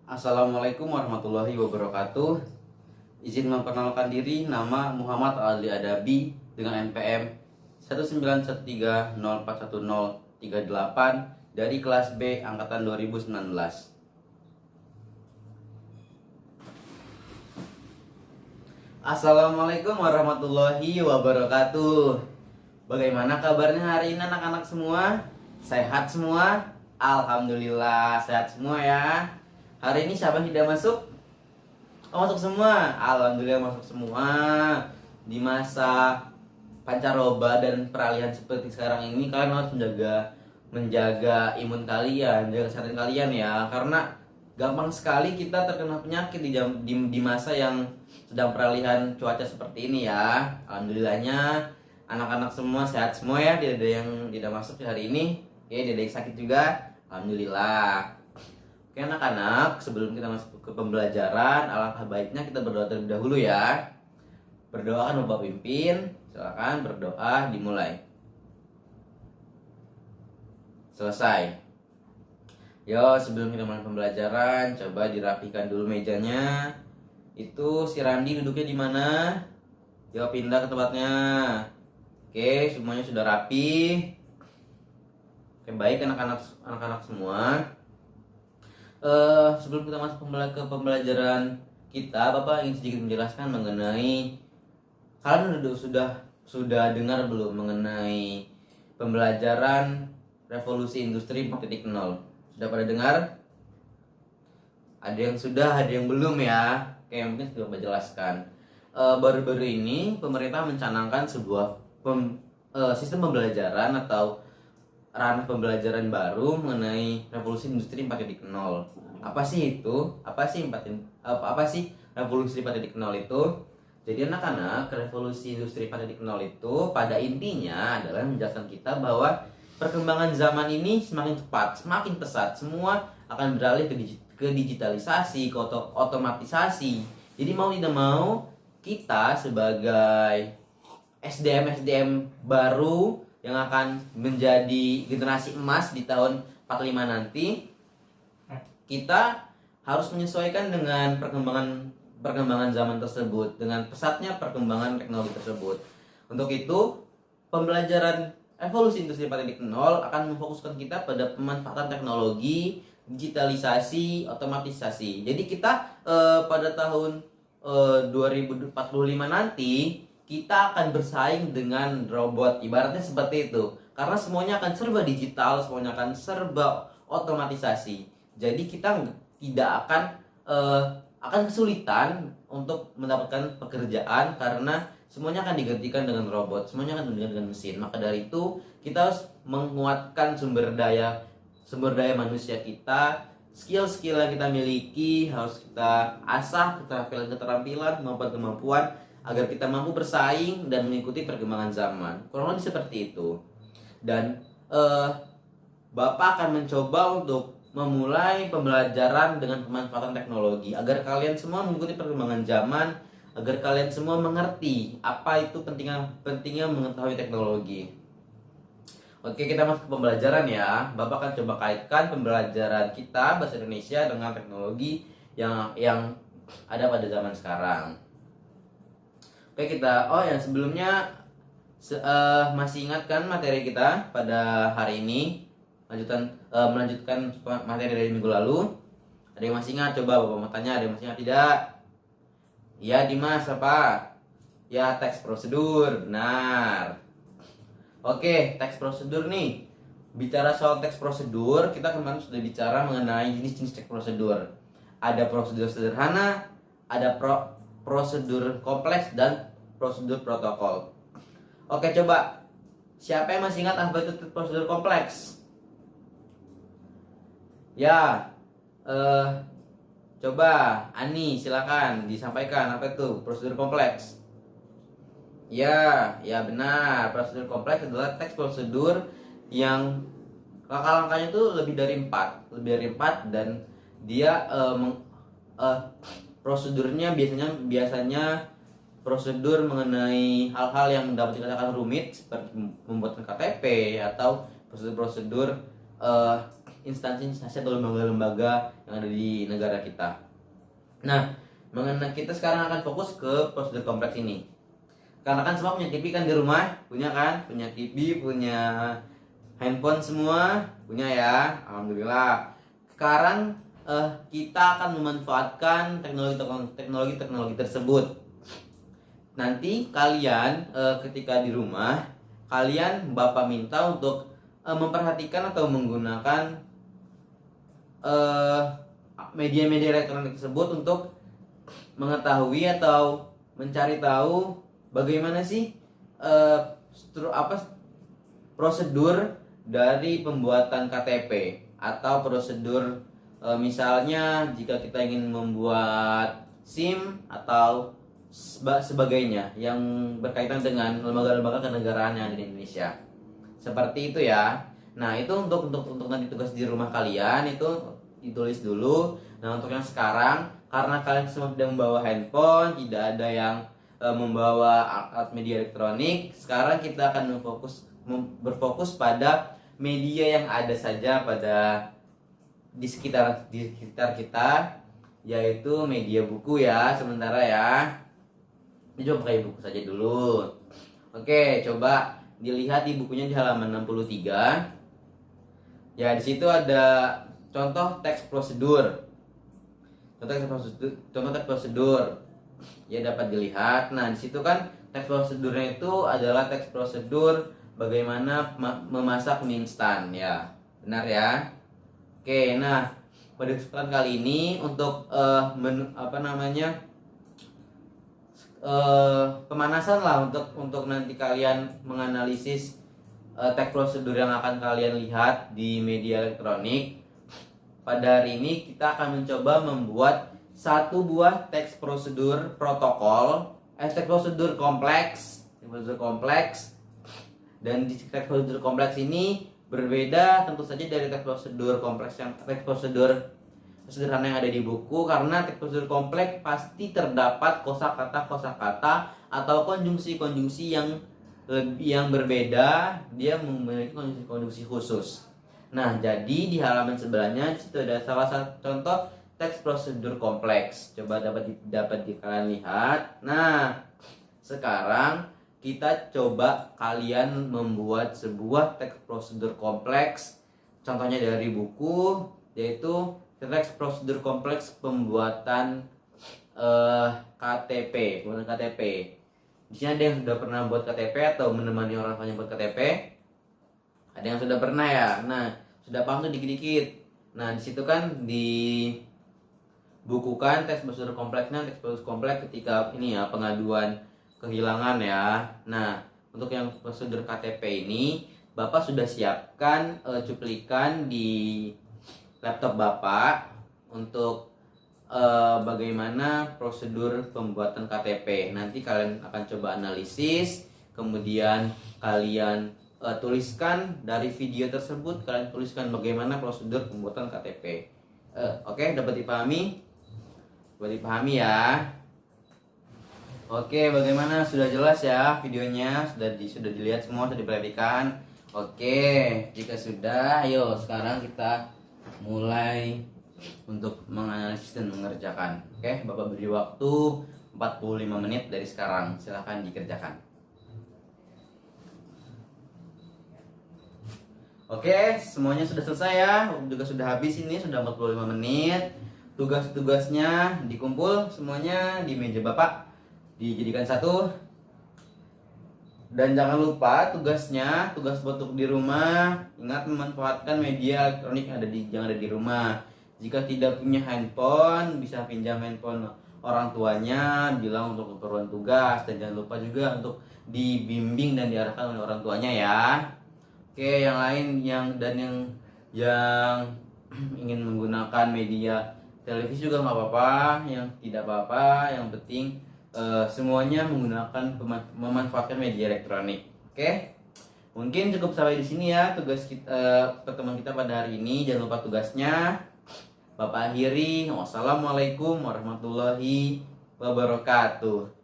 Assalamualaikum warahmatullahi wabarakatuh. Izin memperkenalkan diri, nama Muhammad Ali Adabi dengan NPM 191304138 dari kelas B angkatan 2019. Assalamualaikum warahmatullahi wabarakatuh. Bagaimana kabarnya hari ini anak-anak semua? Sehat semua? Alhamdulillah sehat semua ya. Hari ini siapa yang tidak masuk? Oh, masuk semua. Alhamdulillah masuk semua. Di masa pancaroba dan peralihan seperti sekarang ini, kalian harus menjaga imun kalian, menjaga kesehatan kalian ya. Karena gampang sekali kita terkena penyakit di masa yang sedang peralihan cuaca seperti ini ya. Alhamdulillahnya anak-anak semua sehat semua ya. Tidak ada yang tidak masuk hari ini. Ya, tidak ada yang sakit juga. Alhamdulillah. Oke anak-anak, sebelum kita masuk ke pembelajaran, alangkah baiknya kita berdoa terlebih dahulu ya. Berdoa kan Bapak pimpin, silakan berdoa, dimulai. Selesai. Yo, sebelum kita mulai pembelajaran, coba dirapikan dulu mejanya. Itu si Randi duduknya di mana? Yo, pindah ke tempatnya. Oke, semuanya sudah rapi. Oke, baik anak-anak semua. Sebelum kita masuk ke pembelajaran kita, Bapak ingin sedikit menjelaskan mengenai, kalian sudah dengar belum mengenai pembelajaran revolusi industri 4.0? Sudah pada dengar? Ada yang sudah, ada yang belum ya. Oke, mungkin sudah Bapak jelaskan. Baru-baru ini pemerintah mencanangkan sebuah sistem pembelajaran atau ranah pembelajaran baru mengenai revolusi industri 4.0. Apa sih itu? Apa sih revolusi 4.0 itu? Jadi anak-anak, revolusi industri 4.0 itu pada intinya adalah menjelaskan kita bahwa perkembangan zaman ini semakin cepat, semakin pesat. Semua akan beralih ke digitalisasi, ke otomatisasi. Jadi mau tidak mau, kita sebagai SDM baru yang akan menjadi generasi emas di tahun 45 nanti, kita harus menyesuaikan dengan perkembangan zaman tersebut, dengan pesatnya perkembangan teknologi tersebut. Untuk itu, pembelajaran evolusi industri 4.0 akan memfokuskan kita pada pemanfaatan teknologi, digitalisasi, otomatisasi. Jadi kita pada tahun 2045 nanti kita akan bersaing dengan robot, ibaratnya seperti itu. Karena semuanya akan serba digital, semuanya akan serba otomatisasi. Jadi kita tidak akan kesulitan untuk mendapatkan pekerjaan karena semuanya akan digantikan dengan robot, semuanya akan digantikan dengan mesin. Maka dari itu kita harus menguatkan sumber daya manusia kita, skill-skill yang kita miliki harus kita asah, keterampilan, kemampuan agar kita mampu bersaing dan mengikuti perkembangan zaman. Kurang lebih seperti itu. Dan Bapak akan mencoba untuk memulai pembelajaran dengan pemanfaatan teknologi agar kalian semua mengikuti perkembangan zaman, agar kalian semua mengerti apa itu pentingnya mengetahui teknologi. Oke, kita masuk ke pembelajaran ya. Bapak akan coba kaitkan pembelajaran kita bahasa Indonesia dengan teknologi yang ada pada zaman sekarang. Oke, yang sebelumnya masih ingat kan materi kita pada hari ini, melanjutkan materi dari minggu lalu. Ada yang masih ingat? Coba Bapak mau tanya, ada yang masih ingat tidak? Ya, Dimas apa? Ya, teks prosedur, benar. Oke, teks prosedur nih. Bicara soal teks prosedur, kita kemarin sudah bicara mengenai jenis-jenis teks prosedur. Ada prosedur sederhana, ada prosedur kompleks, dan prosedur protokol. Oke, coba siapa yang masih ingat apa itu prosedur kompleks? Ya, coba Ani silakan disampaikan apa itu prosedur kompleks. Ya benar. Prosedur kompleks adalah teks prosedur yang langkah-langkahnya itu lebih dari 4 dan dia prosedurnya biasanya prosedur mengenai hal-hal yang dapat dikatakan rumit seperti membuat KTP atau prosedur-prosedur instansi-instansi atau lembaga-lembaga yang ada di negara kita. Nah, mengenai kita sekarang akan fokus ke prosedur kompleks ini. Karena kan semua punya TV kan di rumah, punya kan? Punya TV, punya handphone semua, punya ya. Alhamdulillah. Sekarang kita akan memanfaatkan teknologi tersebut. Nanti kalian ketika di rumah, kalian Bapak minta untuk memperhatikan atau menggunakan media-media elektronik tersebut untuk mengetahui atau mencari tahu bagaimana sih prosedur dari pembuatan KTP atau prosedur misalnya jika kita ingin membuat SIM atau sebagainya yang berkaitan dengan lembaga-lembaga kenegaraan yang ada di Indonesia. Seperti itu ya. Nah, itu untuk nanti tugas di rumah kalian itu ditulis dulu. Nah, untuk yang sekarang karena kalian semua tidak membawa handphone, tidak ada yang membawa alat media elektronik, sekarang kita akan berfokus pada media yang ada saja di sekitar kita, yaitu media buku ya sementara ya. Ini coba pakai buku saja dulu. Oke, coba dilihat di bukunya di halaman 63. Ya, di situ ada contoh teks prosedur. Contoh teks prosedur. Ya, dapat dilihat. Nah, di situ kan teks prosedurnya itu adalah teks prosedur bagaimana memasak mie instan ya. Benar ya? Oke, nah pada kesempatan kali ini untuk pemanasan lah untuk nanti kalian menganalisis teks prosedur yang akan kalian lihat di media elektronik. Pada hari ini kita akan mencoba membuat satu buah teks prosedur teks prosedur kompleks, dan di teks prosedur kompleks ini berbeda tentu saja dari teks prosedur sederhana yang ada di buku, karena teks prosedur kompleks pasti terdapat kosakata atau konjungsi yang berbeda, dia memiliki konjungsi khusus. Nah, jadi di halaman sebelahnya itu ada salah satu contoh teks prosedur kompleks. Coba dapat kalian lihat. Nah, sekarang kita coba kalian membuat sebuah teks prosedur kompleks. Contohnya dari buku, yaitu teks prosedur kompleks pembuatan KTP. Di sini ada yang sudah pernah buat KTP atau menemani orang tuanya buat KTP? Ada yang sudah pernah ya. Nah, sudah paham tuh dikit-dikit. Nah, di situ kan dibukukan teks prosedur kompleksnya, teks prosedur kompleks ketika ini ya pengaduan kehilangan ya. Nah, untuk yang prosedur KTP ini Bapak sudah siapkan cuplikan di laptop Bapak untuk bagaimana prosedur pembuatan KTP. Nanti kalian akan coba analisis, kemudian kalian tuliskan dari video tersebut, kalian tuliskan bagaimana prosedur pembuatan KTP. Oke, dapat dipahami? Dapat dipahami ya? Oke, bagaimana? Sudah jelas ya videonya? Sudah dilihat semua, sudah diperhatikan? Oke, jika sudah, ayo sekarang kita mulai untuk menganalisis dan mengerjakan. Oke, Bapak beri waktu 45 menit dari sekarang. Silahkan dikerjakan. Oke, semuanya sudah selesai ya. Juga sudah habis ini, sudah 45 menit. Tugas-tugasnya dikumpul semuanya di meja Bapak. Dijadikan satu. Dan jangan lupa tugas untuk di rumah, ingat memanfaatkan media elektronik yang ada di rumah. Jika tidak punya handphone, bisa pinjam handphone orang tuanya, bilang untuk keperluan tugas. Dan jangan lupa juga untuk dibimbing dan diarahkan oleh orang tuanya ya. Oke, yang lain yang ingin menggunakan media televisi juga nggak apa-apa, yang tidak apa-apa, yang penting semuanya memanfaatkan media elektronik. Oke, mungkin cukup sampai di sini ya tugas pertemuan kita pada hari ini. Jangan lupa tugasnya. Bapak akhiri. Wassalamualaikum warahmatullahi wabarakatuh.